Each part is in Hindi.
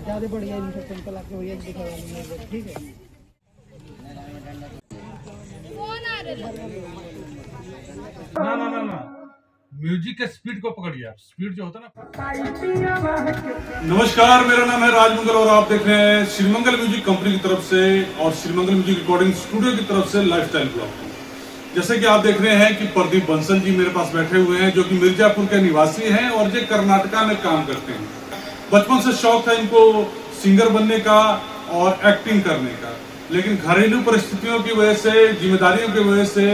ज़्यादा बढ़िया नहीं सकते उनको लाके भैया दिखा वाले ठीक है। ना ना ना ना, म्यूजिक के स्पीड को पकड़िए आप, स्पीड जो होता है ना। नमस्कार, मेरा नाम है राजमंगल और आप देख रहे हैं श्रीमंगल म्यूजिक कंपनी की तरफ से और श्रीमंगल म्यूजिक रिकॉर्डिंग स्टूडियो की तरफ से लाइफस्टाइल ब्लॉग। जैसे कि आप देख रहे हैं कि प्रदीप बंसल जी मेरे पास बैठे हुए हैं, जो कि मिर्जापुर के निवासी हैं और जो कर्नाटका में काम करते हैं। बचपन से शौक था इनको सिंगर बनने का और एक्टिंग करने का, लेकिन घरेलू परिस्थितियों की वजह से, जिम्मेदारियों की वजह से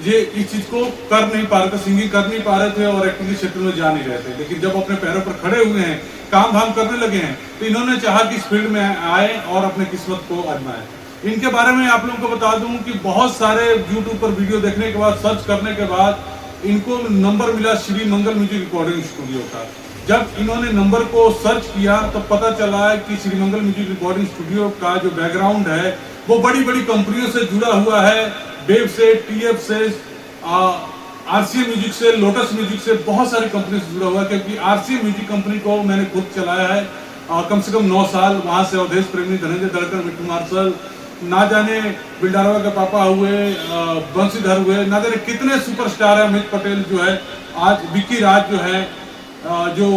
ये इस चीज को कर नहीं पा रहे थे, सिंगिंग कर नहीं पा रहे थे और एक्टिंग के क्षेत्र में जा नहीं रहे थे। लेकिन जब अपने पैरों पर खड़े हुए हैं, काम धाम करने लगे हैं, तो इन्होंने चाहा कि इस फील्ड में आए और अपने किस्मत को आजमाए। इनके बारे में आप लोगों को बता दूं कि बहुत सारे यूट्यूब पर वीडियो देखने के बाद, सर्च करने के बाद इनको नंबर मिला श्रीमंगल म्यूजिक रिकॉर्डिंग स्टूडियो का। जब इन्होंने नंबर को सर्च किया तो पता चला है कि श्रीमंगल म्यूजिक रिकॉर्डिंग स्टूडियो का जो बैकग्राउंड है वो बड़ी बड़ी कंपनियों से जुड़ा हुआ है। वेब से, टीएफ से, आरसीए म्यूजिक से, लोटस म्यूजिक से, बहुत सारी कंपनी से जुड़ा हुआ है। क्योंकि आरसीए म्यूजिक कंपनी को मैंने खुद चलाया है कम से कम 9 साल। वहां से अवधेश प्रेमी, धनंजय दड़कर, मिट्टू मार्शल, ना जाने बिल्डारवा के पापा हुए, बंशीधर हुए, ना जाने कितने सुपरस्टार है। अमित पटेल जो है, आज विक्की राज जो है, जो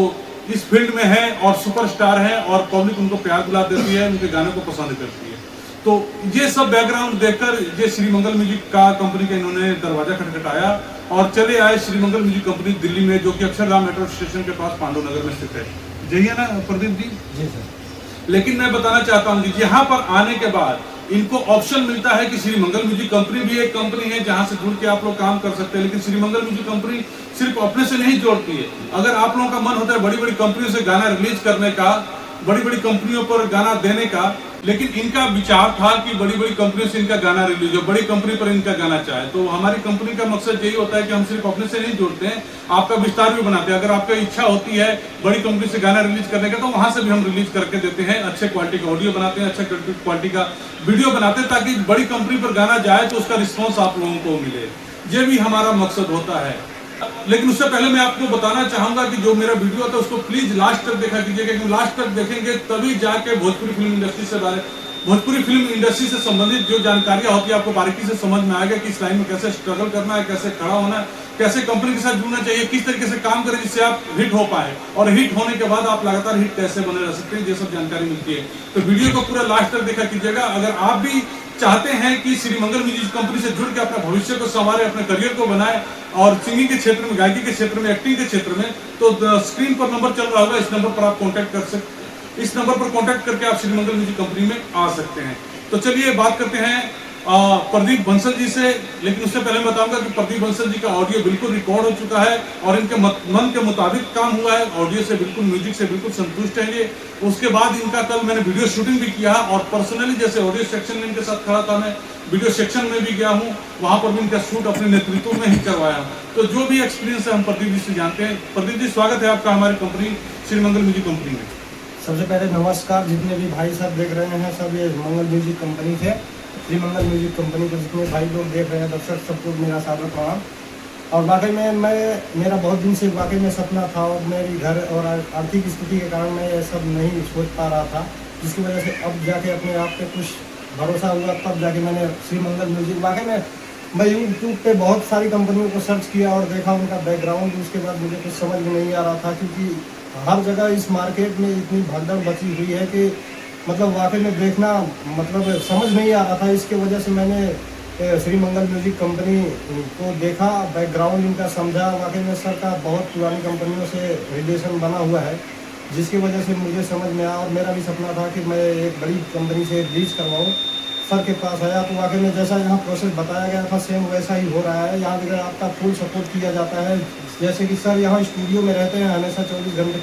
इस फील्ड में है और सुपरस्टार है और पब्लिक उनको प्यार दिला देती है, उनके गाने को पसंद करती है। तो ये सब बैकग्राउंड देखकर ये श्रीमंगल म्यूजिक का कंपनी का इन्होंने दरवाजा खटखटाया और चले आए श्रीमंगल म्यूजिक कंपनी दिल्ली में, जो कि अक्षरधाम मेट्रो स्टेशन के पास पांडव नगर में स्थित है। यही है ना प्रदीप जी? जी सर। लेकिन मैं बताना चाहता हूँ कि यहाँ पर आने के बाद इनको ऑप्शन मिलता है कि श्रीमंगल म्यूजिक कंपनी भी एक कंपनी है जहां से जुड़ के आप लोग काम कर सकते हैं। लेकिन श्रीमंगल म्यूजिक कंपनी सिर्फ अपने से नहीं जोड़ती है। अगर आप लोगों का मन होता है बड़ी बड़ी कंपनियों से गाना रिलीज करने का, बड़ी बड़ी कंपनियों पर गाना देने का, लेकिन इनका विचार था कि बड़ी बड़ी कंपनियों से इनका गाना रिलीज हो, बड़ी कंपनी पर इनका गाना चाहे। तो हमारी कंपनी का मकसद यही होता है कि हम सिर्फ अपने से नहीं जोड़ते हैं, आपका विस्तार भी बनाते हैं। अगर आपका इच्छा होती है बड़ी कंपनी से गाना रिलीज करने का, तो वहां से भी हम रिलीज करके देते हैं। अच्छे क्वालिटी का ऑडियो बनाते हैं, अच्छे क्वालिटी का वीडियो बनाते हैं, ताकि बड़ी कंपनी पर गाना जाए तो उसका रिस्पॉन्स आप लोगों को मिले। ये भी हमारा मकसद होता है। लेकिन उससे पहले मैं आपको बताना चाहूंगा कि जो मेरा वीडियो था उसको प्लीज लास्ट तक देखा कीजिएगा, क्योंकि लास्ट तक देखेंगे तभी जाके भोजपुरी फिल्म इंडस्ट्री से संबंधित जो जानकारियां होती है आपको बारीकी से समझ में आएगा कि इस लाइन में कैसे स्ट्रगल करना है, कैसे खड़ा होना है, कैसे कंपनी के साथ जुड़ना चाहिए, किस तरीके से काम करें जिससे आप हिट हो पाए, और हिट होने के बाद आप लगातार हिट कैसे बने रह सकते हैं, ये सब जानकारी मिलती है। तो वीडियो को पूरा लास्ट तक देखा कीजिएगा। अगर आप भी चाहते हैं कि श्रीमंगल म्यूजिक कंपनी से जुड़ के अपने भविष्य को संवारे, अपने करियर को बनाए और सिंगिंग के क्षेत्र में, गायकी के क्षेत्र में, एक्टिंग के क्षेत्र में, तो स्क्रीन पर नंबर चल रहा होगा, इस नंबर पर आप कांटेक्ट कर सकते, इस नंबर पर कांटेक्ट करके आप श्रीमंगल म्यूजिक कंपनी में आ सकते हैं। तो चलिए बात करते हैं प्रदीप बंसल जी से। लेकिन उससे पहले मैं बताऊंगा कि प्रदीप बंसल जी का ऑडियो बिल्कुल रिकॉर्ड हो चुका है और इनके मन के मुताबिक काम हुआ है। ऑडियो से बिल्कुल, म्यूजिक से बिल्कुल संतुष्ट है ये। उसके बाद इनका कल मैंने वीडियो शूटिंग भी किया और पर्सनली जैसे ऑडियो सेक्शन में इनके साथ खड़ा था, मैं वीडियो सेक्शन में भी गया हूँ, वहां पर भी इनका शूट अपने नेतृत्व में ही करवाया। तो जो भी एक्सपीरियंस है हम प्रदीप जी से जानते हैं। प्रदीप जी, स्वागत है आपका हमारी कंपनी श्रीमंगल म्यूजिक कंपनी में। सबसे पहले नमस्कार, जितने भी भाई साहब देख रहे हैं, सब ये मंगल म्यूजिक कंपनी से, श्रीमंगल म्यूजिक कंपनी को जितने भाई लोग देख रहे हैं, दर्शक सबको मेरा सादर प्रणाम। और वाकई में मेरा बहुत दिन से वाकई में सपना था और मेरी घर और आर्थिक स्थिति के कारण मैं ये सब नहीं सोच पा रहा था, जिसकी वजह से अब जाके अपने आप पे कुछ भरोसा हुआ, तब जाके मैंने श्रीमंगल म्यूजिक, वाकई में मैं यूट्यूब पे बहुत सारी कंपनियों को सर्च किया और देखा उनका बैकग्राउंड। उसके बाद मुझे कुछ समझ में नहीं आ रहा था, क्योंकि हर जगह इस मार्केट में इतनी भगदड़ बची हुई है कि मतलब वाकई में देखना मतलब समझ नहीं आ रहा था। इसके वजह से मैंने श्रीमंगल म्यूजिक कंपनी को देखा, बैकग्राउंड इनका समझा। वाकई में सर का बहुत पुरानी कंपनियों से रिलेशन बना हुआ है, जिसकी वजह से मुझे समझ में आया और मेरा भी सपना था कि मैं एक बड़ी कंपनी से रिलीज करवाऊँ। सर के पास आया तो वाकई में जैसा यहाँ प्रोसेस बताया गया था सेम वैसा ही हो रहा है। यहाँ भी आपका फुल सपोर्ट किया जाता है। जैसे कि सर यहाँ स्टूडियो में रहते हैं हमेशा 24 घंटे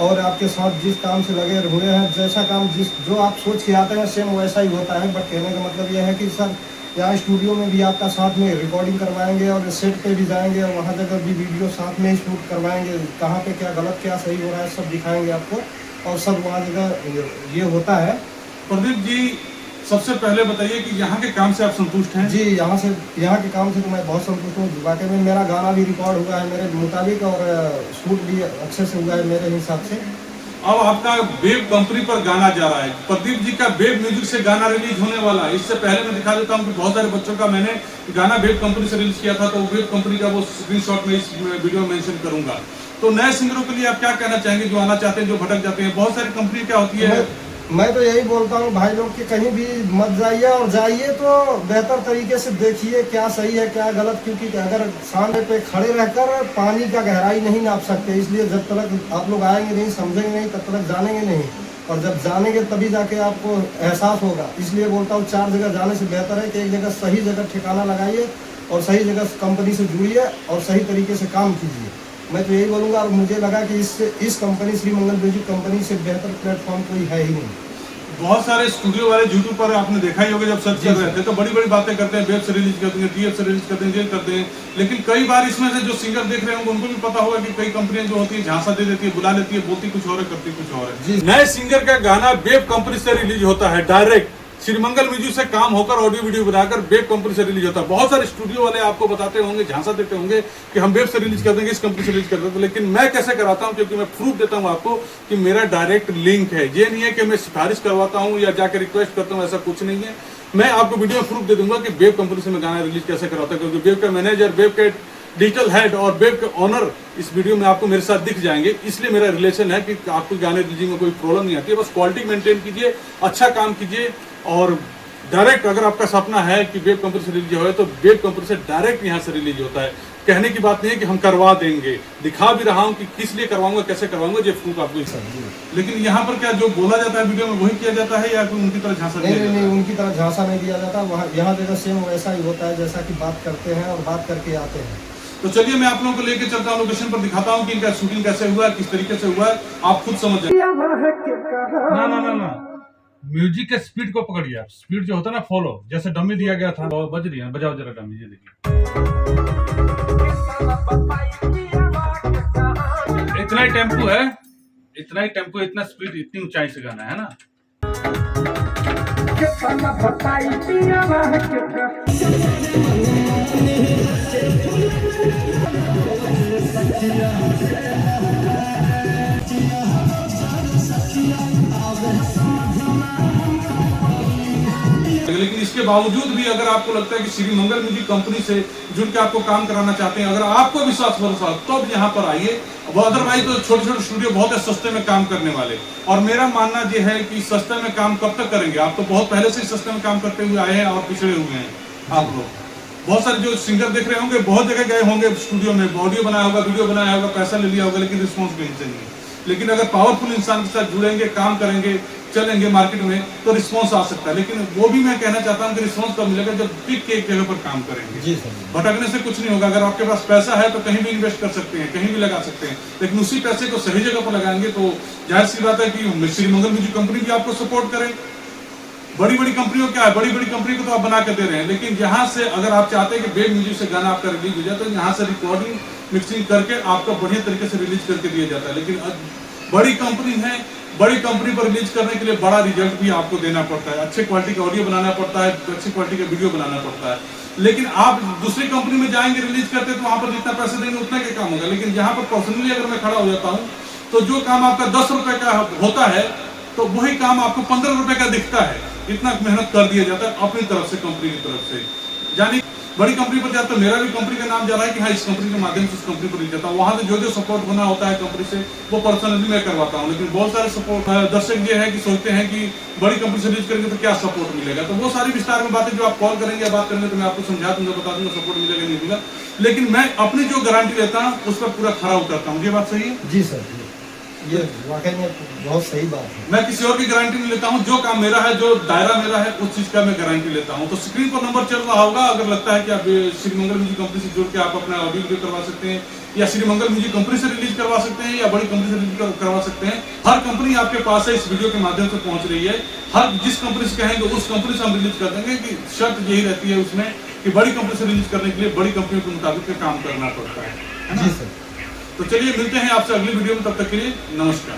और आपके साथ जिस काम से लगे हुए हैं, जैसा काम जो आप सोच के आते हैं सेम वैसा ही होता है। बट कहने का मतलब यह है कि सर यहाँ स्टूडियो में भी आपका साथ में रिकॉर्डिंग करवाएंगे और सेट पे भी जाएंगे और वहाँ जगह भी वीडियो साथ में ही शूट करवाएंगे, कहाँ पे क्या गलत क्या सही हो रहा है सब दिखाएंगे आपको, और सब वहाँ जगह ये होता है। प्रदीप जी, सबसे पहले बताइए कि यहाँ के काम से आप संतुष्ट हैं? जी, यहाँ के काम से तो मैं बहुत संतुष्ट हूँ। वाकई में मेरा गाना भी रिकॉर्ड हुआ है मेरे मुताबिक और शूट भी अच्छे से हुआ है मेरे हिसाब से। अब आपका वेब कंपनी पर गाना जा रहा है। प्रदीप जी का वेब म्यूजिक से गाना रिलीज होने वाला है। इससे पहले मैं दिखा देता हूं कि बहुत सारे बच्चों का मैंने गाना वेब कंपनी से रिलीज किया था, तो वेब कंपनी का वो स्क्रीनशॉट में इस वीडियो में मेंशन करूंगा। तो नए सिंगरों के लिए आप क्या कहना चाहेंगे, जो आना चाहते हैं, जो भटक जाते हैं? बहुत सारी कंपनी क्या होती है, मैं तो यही बोलता हूँ भाई लोग कि कहीं भी मत जाइए, और जाइए तो बेहतर तरीके से देखिए क्या सही है क्या गलत, क्योंकि अगर सामने पे खड़े रहकर पानी का गहराई नहीं नाप सकते। इसलिए जब तक आप लोग आएंगे नहीं, समझेंगे नहीं, तब तक जानेंगे नहीं, और जब जानेंगे तभी जाके आपको एहसास होगा। इसलिए बोलता हूँ 4 जगह जाने से बेहतर है कि एक जगह सही जगह ठिकाना लगाइए और सही जगह कंपनी से जुड़िए और सही तरीके से काम कीजिए। मैं तो यही बोलूँगा, और मुझे लगा कि इस कंपनी श्री मंगल म्यूजिक कंपनी से बेहतर प्लेटफॉर्म कोई है ही नहीं। बहुत सारे स्टूडियो वाले यूट्यूब पर आपने देखा ही होगा, जब सर्च कर रहे थे तो बड़ी बड़ी बातें करते हैं, वेब से रिलीज करते हैं, टीएफ से रिलीज करते हैं, ये करते हैं। लेकिन कई बार इसमें से जो सिंगर देख रहे होंगे उनको भी पता होगा कि कई कंपनियां जो होती है झांसा दे देती है, बुला लेती है, बोलती कुछ और है, करती कुछ और है। नए सिंगर का गाना वेब कंपनी से रिलीज होता है, डायरेक्ट श्रीमंगल म्यूजिक से काम होकर ऑडियो वीडियो बनाकर वेब कंपनी से रिलीज होता है। बहुत सारे स्टूडियो वाले आपको बताते होंगे, झांसा देते होंगे कि हम वेब से रिलीज कर देंगे, इस कंपनी से रिलीज कर देंगे, लेकिन मैं कैसे कराता हूं, क्योंकि मैं प्रूफ देता हूं आपको कि मेरा डायरेक्ट लिंक है। ये नहीं है कि मैं सिफारिश करवाता हूं या जाकर रिक्वेस्ट करता हूं, ऐसा कुछ नहीं है। मैं आपको वीडियो में प्रूफ दे दूंगा कि वेब कंपनी से मैं गाना रिलीज कैसे कराता हूं, क्योंकि वेब का मैनेजर, वेब के डिजिटल हेड और वेब के ऑनर इस वीडियो में आपको मेरे साथ दिख जाएंगे। इसलिए मेरा रिलेशन है कि आपको गाने रिलीजिंग में कोई प्रॉब्लम नहीं आती है। बस क्वालिटी मेंटेन कीजिए, अच्छा काम कीजिए, और डायरेक्ट अगर आपका सपना है कि वेब कंपनी से रिलीज हो तो वेब कंपनी से डायरेक्ट यहाँ से रिलीज होता है। कहने की बात नहीं है कि हम करवा देंगे, दिखा भी रहा हूँ कि किस लिए करवाऊंगा, कैसे करवाऊंगा, ये प्रूफ आपको। लेकिन यहाँ पर क्या जो बोला जाता है वीडियो में वही किया जाता है या उनकी तरह झांसा? नहीं, उनकी तरह झांसा नहीं दिया जाता। वहाँ यहाँ जगह सेम वैसा ही होता है जैसा कि बात करते हैं और बात करके आते हैं। तो चलिए मैं आप लोगों को लेके चलता हूँ लोकेशन पर, दिखाता हूँ कि इनका शूटिंग कैसे हुआ है, किस तरीके से हुआ है, आप खुद समझ जाए। ना म्यूजिक के स्पीड को पकड़िए आप, स्पीड जो होता है ना फॉलो, जैसे डमी दिया गया था, बज रही है, बजाओ जरा डमी, ये देखिए इतना ही टेम्पो है, इतना ही टेम्पो, इतना स्पीड, इतनी ऊंचाई से गाना है ना। लेकिन इसके बावजूद भी अगर आपको लगता है कि श्री मंगल म्यूजिक कंपनी से जुड़ के आपको काम कराना चाहते हैं, अगर आपको विश्वास भरोसा तो अब यहाँ पर आइए। अदरवाइज तो छोटे छोटे स्टूडियो बहुत है सस्ते में काम करने वाले, और मेरा मानना यह है कि सस्ते में काम कब तक करेंगे? आप तो बहुत पहले से सस्ते में काम करते हुए आए हैं और पिछड़े हुए हैं आप लोग। बहुत सारे जो सिंगर देख रहे होंगे बहुत जगह गए होंगे स्टूडियो में, ऑडियो बनाया होगा, वीडियो बनाया होगा, पैसा ले लिया होगा, लेकिन रिस्पॉन्स कहीं से नहीं। लेकिन अगर पावरफुल इंसान के साथ जुड़ेंगे, काम करेंगे, चलेंगे मार्केट में, तो रिस्पांस आ सकता है। लेकिन वो भी मैं कहना चाहता हूं कि रिस्पांस कब मिलेगा? जब टिक के एक जगह पर काम करेंगे। जी सर। भटकने से कुछ नहीं होगा। अगर आपके पास पैसा है तो कहीं भी इन्वेस्ट कर सकते हैं, कहीं भी लगा सकते हैं, लेकिन उसी पैसे को सही जगह पर लगाएंगे तो जाहिर सी बात है कि श्री मंगल म्यूजिक कंपनी भी आपको सपोर्ट करे। बड़ी बड़ी कंपनियों क्या है, बड़ी बड़ी कंपनी को तो आप बना के दे रहे हैं, लेकिन यहाँ से अगर आप चाहते हैं कि वेब म्यूजिक से गाना आपका रिलीज हो जाए तो यहाँ से रिकॉर्डिंग मिक्सिंग करके आपका बढ़िया तरीके से रिलीज करके दिया जाता है। लेकिन बड़ी कंपनी है, बड़ी कंपनी पर रिलीज करने के लिए बड़ा रिजल्ट भी आपको देना पड़ता है, अच्छे क्वालिटी का ऑडियो बनाना पड़ता है, अच्छी क्वालिटी का वीडियो बनाना पड़ता है। लेकिन आप दूसरी कंपनी में जाएंगे रिलीज करते तो वहां पर जितना पैसे देंगे उतना के काम होगा। लेकिन यहाँ पर पर्सनली अगर मैं खड़ा हो जाता हूँ तो जो काम आपका 10 रुपए का होता है तो वही काम आपको 15 रुपए का दिखता है। इतना मेहनत कर दिया जाता है अपनी तरफ से, कंपनी की तरफ से। यानी बड़ी कंपनी पर जाता है, मेरा भी कंपनी का नाम जा रहा है कि हाँ इस कंपनी के माध्यम से उस कंपनी पर जाता है, वहां से जो सपोर्ट होना होता है कंपनी से वो पर्सनली मैं करवाता हूं। लेकिन बहुत सारे सपोर्ट दर्शक ये है कि सोचते हैं कि बड़ी कंपनी से रिलीज करेंगे तो क्या सपोर्ट मिलेगा, तो वो सारी विस्तार में बातें जो आप कॉल करेंगे या बात करेंगे तो मैं आपको समझा दूंगा, बता दूंगा सपोर्ट मिलेगा नहीं मिलेगा। लेकिन मैं अपनी जो गारंटी लेता हूँ उस पर पूरा खरा उतरता हूँ। ये बात सही है? जी सर, ये वाकई में बहुत सही बात है। मैं किसी और की गारंटी नहीं लेता हूं, जो काम मेरा है, जो दायरा मेरा है, उस चीज का मैं गारंटी लेता हूं। तो स्क्रीन पर नंबर चल रहा होगा, अगर लगता है कि आप श्री मंगल म्यूजिक कंपनी से जुड़ के आप अपना ऑडियो वीडियो करवा सकते हैं, या श्री मंगल म्यूजिक कंपनी से रिलीज करवा सकते हैं, या बड़ी कंपनी से रिलीज करवा सकते हैं। हर कंपनी आपके पास है, इस वीडियो के माध्यम से पहुंच रही है। हर जिस कंपनी से कहेंगे उस कंपनी से हम रिलीज कर देंगे, कि शर्त यही रहती है उसमें कि बड़ी कंपनी से रिलीज करने के लिए बड़ी कंपनियों के मुताबिक काम करना पड़ता है। जी सर। तो चलिए मिलते हैं आपसे अगली वीडियो में, तब तक के लिए नमस्कार।